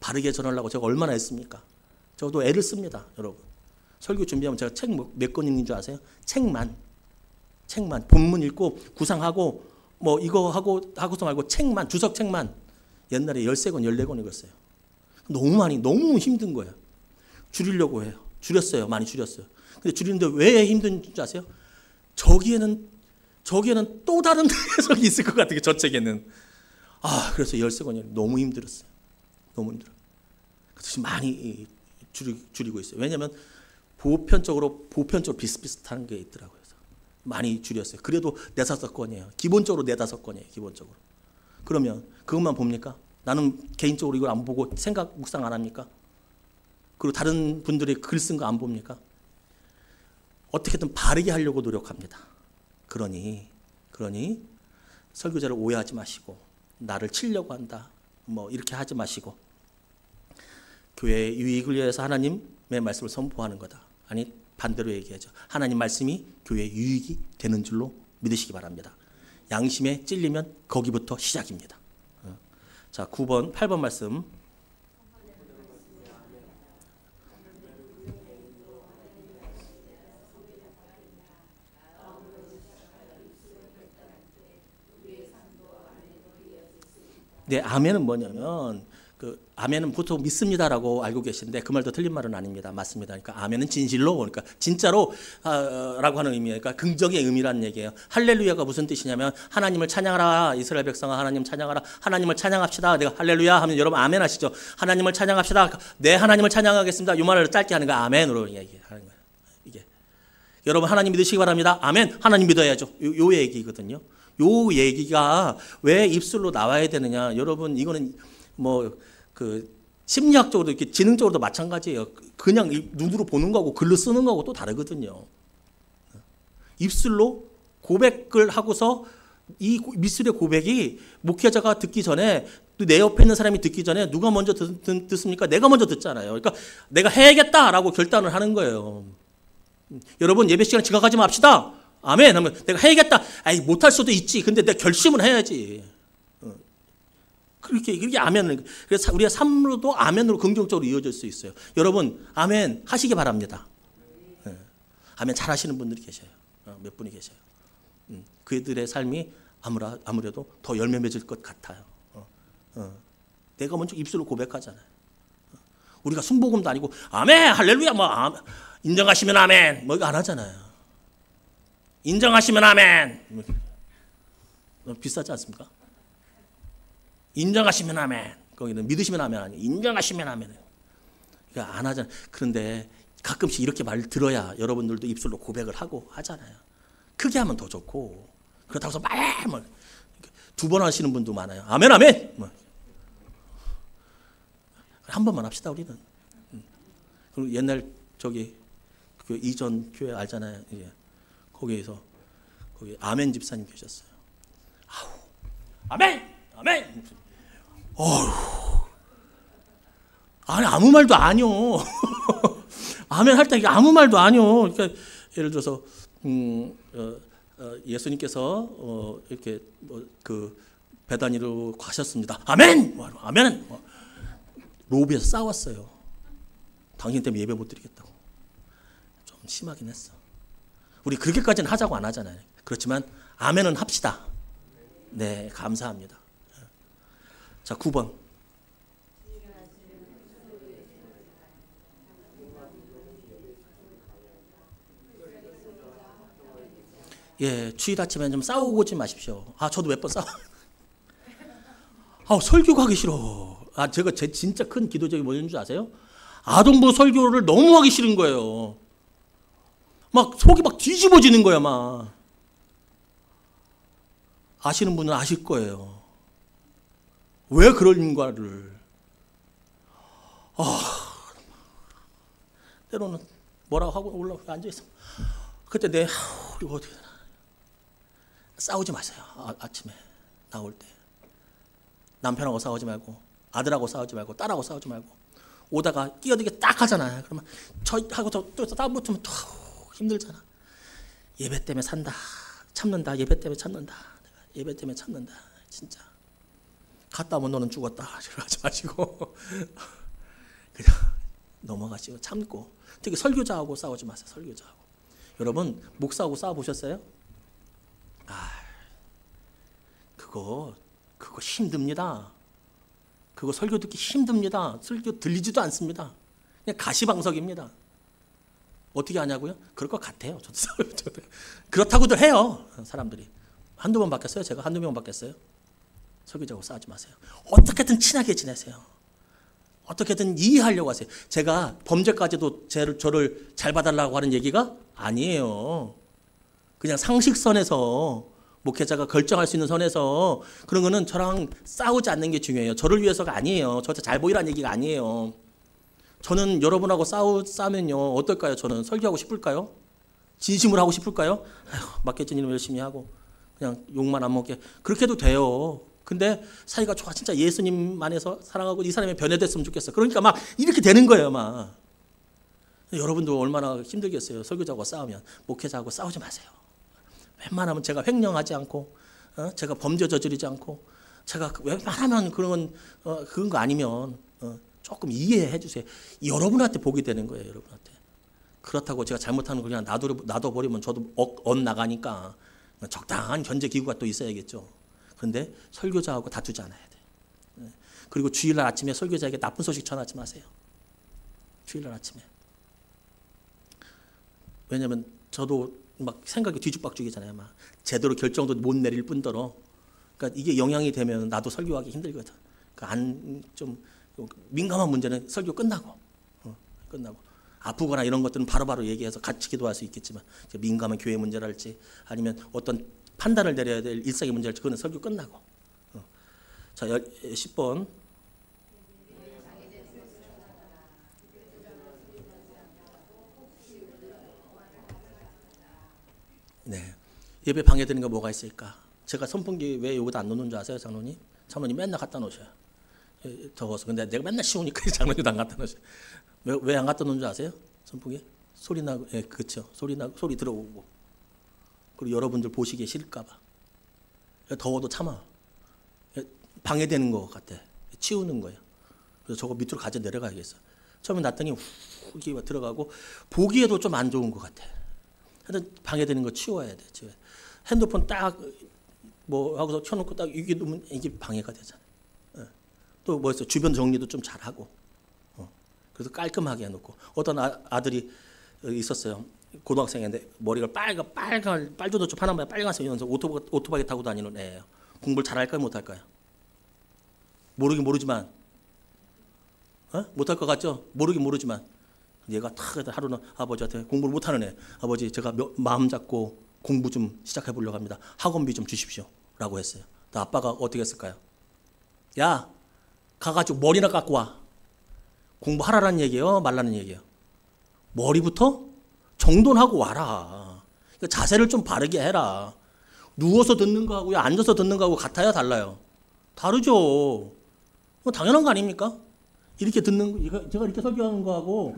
[SPEAKER 1] 바르게 전하려고 제가 얼마나 했습니까? 저도 애를 씁니다. 여러분. 설교 준비하면 제가 책 몇 권 읽는 줄 아세요? 책만 본문 읽고 구상하고 뭐 이거 하고서 말고 책만, 주석책만 옛날에 13권 14권 읽었어요. 너무 힘든 거예요. 줄이려고 해요. 줄였어요. 많이 줄였어요. 근데 줄이는데 왜 힘든 줄 아세요? 저기에는 또 다른 해석이 있을 것 같아요. 저 책에는. 그래서 13권이 너무 힘들었어요. 너무 힘들어요. 그래서 많이 줄이고 있어요. 왜냐하면 보편적으로 비슷비슷한 게 있더라고요. 그래서 많이 줄였어요. 그래도 4-5권이에요. 기본적으로 4-5권이에요. 기본적으로. 그러면 그것만 봅니까? 나는 개인적으로 이걸 안 보고 묵상 안 합니까? 그리고 다른 분들이 글 쓴 거 안 봅니까? 어떻게든 바르게 하려고 노력합니다. 그러니 설교자를 오해하지 마시고 나를 치려고 한다. 뭐 이렇게 하지 마시고 교회의 유익을 위해서 하나님의 말씀을 선포하는 거다. 아니 반대로 얘기하죠. 하나님 말씀이 교회의 유익이 되는 줄로 믿으시기 바랍니다. 양심에 찔리면 거기부터 시작입니다. 자, 8번 말씀. 네, 아멘은 뭐냐면 아멘은 보통 믿습니다라고 알고 계신데 그 말도 틀린 말은 아닙니다. 맞습니다. 그러니까 아멘은 진실로, 그러니까 진짜로 라고 하는 의미예요. 그러니까 긍정의 의미라는 얘기예요. 할렐루야가 무슨 뜻이냐면 하나님을 찬양하라. 이스라엘 백성아 하나님 찬양하라. 하나님을 찬양합시다. 내가 할렐루야 하면 여러분 아멘 하시죠. 하나님을 찬양합시다. 네, 하나님을 찬양하겠습니다. 이 말을 짧게 하는 거 아멘으로 얘기하는 거예요. 이게 여러분 하나님 믿으시기 바랍니다. 아멘. 하나님 믿어야죠. 요 얘기거든요. 요 얘기가 왜 입술로 나와야 되느냐? 여러분 이거는 심리학적으로 이렇게 지능적으로도 마찬가지예요. 그냥 눈으로 보는 거하고 글로 쓰는 거하고 또 다르거든요. 입술로 고백을 하고서 이 미술의 고백이 목회자가 듣기 전에 또 내 옆에 있는 사람이 듣기 전에 누가 먼저 듣습니까? 내가 먼저 듣잖아요. 그러니까 내가 해야겠다라고 결단을 하는 거예요. 여러분 예배 시간 지각하지 맙시다. 아멘 하면 내가 해야겠다. 못할 수도 있지. 근데 내가 결심을 해야지. 그렇게 아멘을. 그래서 우리가 삶으로도 아멘으로 긍정적으로 이어질 수 있어요. 여러분 아멘 하시기 바랍니다. 아멘 잘 하시는 분들이 계셔요. 몇 분이 계셔요. 그들의 삶이 아무래도 더 열매 맺을 것 같아요. 내가 먼저 입술로 고백하잖아요. 우리가 순복음도 아니고 아멘 할렐루야 인정하시면 아멘 이거 안 하잖아요. 인정하시면 아멘. 비싸지 않습니까? 인정하시면 아멘. 거기는 믿으시면 아멘 아니에요. 인정하시면 아멘. 그러니까 안 하잖아요. 그런데 가끔씩 이렇게 말을 들어야 여러분들도 입술로 고백을 하고 하잖아요. 크게 하면 더 좋고. 그렇다고 해서 막 2번 하시는 분도 많아요. 아멘 아멘. 한 번만 합시다 우리는. 그리고 옛날 그 이전 교회 알잖아요. 거기에서 거기 아멘 집사님 계셨어요. 아멘, 아멘. 아니 아무 말도 아니요. 아멘 할 때 아무 말도 아니요. 그러니까 예를 들어서 예수님께서 이렇게 그 베다니로 가셨습니다. 아멘, 아멘. 로비에서 싸웠어요. 당신 때문에 예배 못 드리겠다고. 좀 심하긴 했어. 우리 그렇게까지는 하자고 안 하잖아요. 그렇지만 아멘은 합시다. 네, 감사합니다. 자, 9번. 예, 주일 아침에 좀 싸우고 오지 마십시오. 저도 몇 번 설교 가기 싫어. 제가 제 진짜 큰 기도적이 뭐였는 줄 아세요? 아동부 설교를 너무 하기 싫은 거예요. 막 속이 막 뒤집어지는 거야, 막. 아시는 분은 아실 거예요. 왜 그런가를. 때로는 뭐라고 하고 올라가 앉아있어. 그때 이거 어떻게 되나. 싸우지 마세요. 아침에 나올 때. 남편하고 싸우지 말고, 아들하고 싸우지 말고, 딸하고 싸우지 말고. 오다가 끼어들게 딱 하잖아요. 그러면 하고 또 다음부터는 또 힘들잖아. 예배 때문에 산다. 참는다. 예배 때문에 참는다. 예배 때문에 참는다. 진짜. 갔다 오면 너는 죽었다. 하지 마시고 그냥 넘어가시고 참고. 특히 설교자하고 싸우지 마세요. 설교자하고. 여러분 목사하고 싸워보셨어요? 그거 힘듭니다. 그거 설교 듣기 힘듭니다. 설교 들리지도 않습니다. 그냥 가시방석입니다. 어떻게 하냐고요? 그럴 것 같아요. 저도 그렇다고들 해요. 사람들이. 한두 번 바뀌었어요. 제가 한두 명 바뀌었어요. 설교자하고 싸우지 마세요. 어떻게든 친하게 지내세요. 어떻게든 이해하려고 하세요. 제가 범죄까지도 저를 잘 봐달라고 하는 얘기가 아니에요. 그냥 상식선에서 목회자가 결정할 수 있는 선에서 그런 거는 저랑 싸우지 않는 게 중요해요. 저를 위해서가 아니에요. 저한테 잘 보이라는 얘기가 아니에요. 저는 여러분하고 싸우면요 어떨까요? 저는 설교하고 싶을까요? 진심으로 하고 싶을까요? 맡겨진 일 열심히 하고 그냥 욕만 안 먹게 그렇게 해도 돼요. 근데 사이가 좋아. 진짜 예수님 안에서 사랑하고 이 사람이 변해됐으면 좋겠어. 그러니까 막 이렇게 되는 거예요. 막. 여러분도 얼마나 힘들겠어요. 설교자하고 싸우면. 목회자하고 싸우지 마세요. 웬만하면 제가 횡령하지 않고 제가 범죄 저지르지 않고 제가 웬만하면 그런 거 아니면 조금 이해해 주세요. 여러분한테 복이 되는 거예요. 여러분한테. 그렇다고 제가 잘못하는 거 그냥 놔둬버리면 저도 나가니까 적당한 견제 기구가 또 있어야겠죠. 그런데 설교자하고 다투지 않아야 돼. 그리고 주일날 아침에 설교자에게 나쁜 소식 전하지 마세요. 주일날 아침에. 왜냐면 저도 막 생각이 뒤죽박죽이잖아요. 막 제대로 결정도 못 내릴 뿐더러. 그러니까 이게 영향이 되면 나도 설교하기 힘들거든. 그러니까 좀 민감한 문제는 설교 끝나고 아프거나 이런 것들은 바로바로 얘기해서 같이 기도할 수 있겠지만 민감한 교회 문제랄지 아니면 어떤 판단을 내려야 될 일상의 문제랄지 그거는 설교 끝나고. 자, 10번. 네. 예배 방해되는 거 뭐가 있을까? 제가 선풍기 왜 여기다 안 놓는 줄 아세요, 장로님? 장로님 맨날 갖다 놓으셔요. 더워서. 근데 내가 맨날 씌우니까 장로님도 안 갖다 놓으셔요. 왜 안 갖다 놓는 줄 아세요? 선풍기? 소리 나고, 그렇죠. 소리 나고, 소리 들어오고. 그리고 여러분들 보시기에 싫을까 봐. 더워도 참아. 방해되는 것 같아. 치우는 거예요. 그래서 저거 밑으로 가져 내려가야겠어. 처음에 놨더니 훅 들어가고 보기에도 좀 안 좋은 것 같아. 하여튼 방해되는 거 치워야 돼. 핸드폰 딱 뭐 하고서 켜놓고 딱 이게 놓으면 이게 방해가 되잖아. 또 뭐 있어? 주변 정리도 좀 잘하고. 그래서 깔끔하게 해놓고. 어떤 아들이 있었어요. 고등학생인데 머리가 빨간 빨주노 좀 하나만 빨간색 이면서 오토바이 타고 다니는 애예요. 공부를 잘할까요, 못할까요? 모르지만 못할 것 같죠? 모르지만 얘가 탁 하루는 아버지한테 공부를 못하는 애. 아버지 제가 마음 잡고 공부 좀 시작해 보려고 합니다. 학원비 좀 주십시오. 라고 했어요. 또 아빠가 어떻게 했을까요? 야 가가지고 머리나 깎고 와. 공부하라는 얘기예요? 말라는 얘기예요? 머리부터 정돈하고 와라. 그러니까 자세를 좀 바르게 해라. 누워서 듣는 거하고 앉아서 듣는 거하고 같아요? 달라요? 다르죠. 당연한 거 아닙니까? 이렇게 듣는 거, 제가 이렇게 설교하는 거하고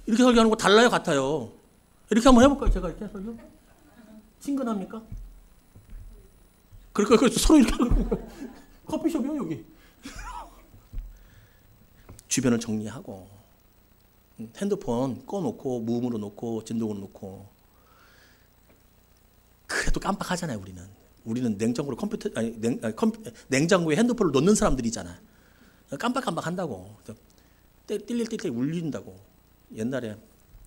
[SPEAKER 1] 이렇게 설교하는 거 달라요? 같아요? 이렇게 한번 해볼까요? 제가 이렇게 설교? 친근합니까? 그러니까 서로 이렇게 커피숍이요 여기. 주변을 정리하고 핸드폰 꺼놓고 무음으로 놓고 진동으로 놓고. 그래도 깜빡하잖아요. 우리는 냉장고로 냉장고에 핸드폰을 놓는 사람들이잖아요. 깜빡 한다고. 띨띨띨 울린다고. 옛날에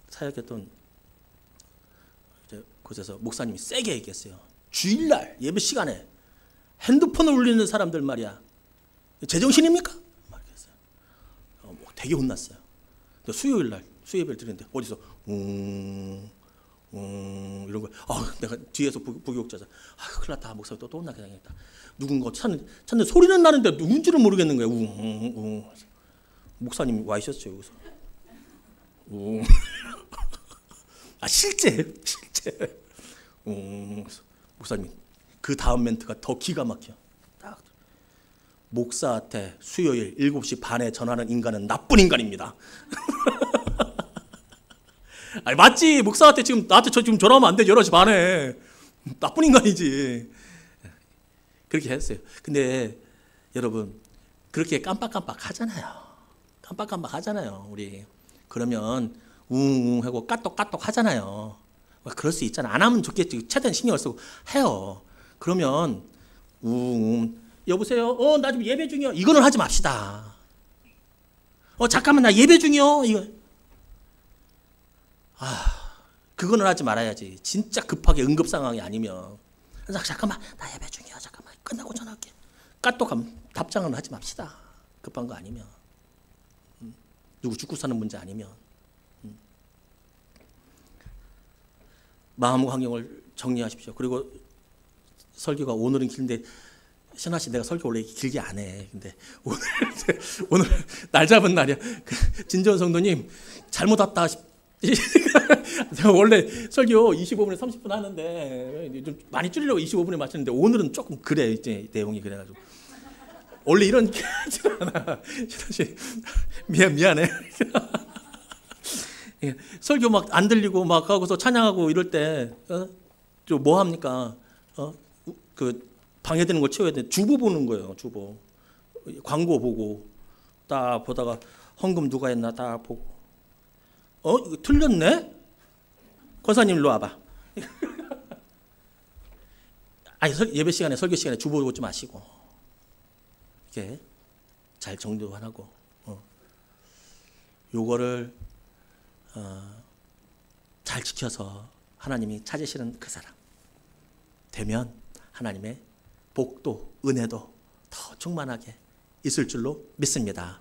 [SPEAKER 1] 사역했던 곳에서 목사님이 세게 얘기했어요. 주일날 예배 시간에 핸드폰을 울리는 사람들 말이야. 제정신입니까? 되게 혼났어요. 수요일 날 수예배를 드리는데 어디서 이런 거. 내가 뒤에서 부교육자자. 큰일 났다. 목사님 또 혼나게 당했다. 누군가 찾는 소리는 나는데 누군지를 모르겠는 거예요. 목사님 와 있었죠 여기서. 실제. 목사님 그 다음 멘트가 더 기가 막혀. 딱 목사한테 수요일 7시 반에 전하는 인간은 나쁜 인간입니다. 아니 맞지. 목사한테 지금 나한테 지금 전화하면 안 되지. 11시 반에. 나쁜 인간이지. 그렇게 했어요. 근데 여러분 그렇게 깜빡깜빡 하잖아요. 우리 그러면 웅웅 하고 까똑까똑 하잖아요. 그럴 수 있잖아. 안 하면 좋겠지. 최대한 신경을 쓰고 해요. 그러면 여보세요. 나 지금 예배 중이요. 이거는 하지 맙시다. 잠깐만 나 예배 중이요. 이거. 그거는 하지 말아야지. 진짜 급하게 응급 상황이 아니면 잠깐만 나 예배 중이야. 잠깐만 끝나고 전화할게. 까똑하면 답장은 하지 맙시다. 급한 거 아니면. 누구 죽고 사는 문제 아니면. 마음 환경을 정리하십시오. 그리고 설교가 오늘은 긴데 신하 씨 내가 설교 원래 길게 안 해. 근데 오늘 날 잡은 날이야. 진전 성도님 잘못 왔다. 제가 원래 설교 25분에 30분 하는데 좀 많이 줄이려고 25분에 맞췄는데 오늘은 조금 그래. 이제 내용이 그래가지고 원래 이런 게 하지 않아. 신하 씨 미안해. 설교 막 안 들리고 막 하고서 찬양하고 이럴 때 좀 뭐 합니까? 그 방해되는 거 치워야 돼. 주보 보는 거예요. 주보. 광고 보고 딱 보다가 헌금 누가 했나 딱 보고 이거 틀렸네? 권사님 일로 와봐. 아니 예배 시간에 설교 시간에 주보 보지 마시고 이렇게 잘 정리도 하고 요거를 잘 지켜서 하나님이 찾으시는 그 사람 되면 하나님의 복도 은혜도 더 충만하게 있을 줄로 믿습니다.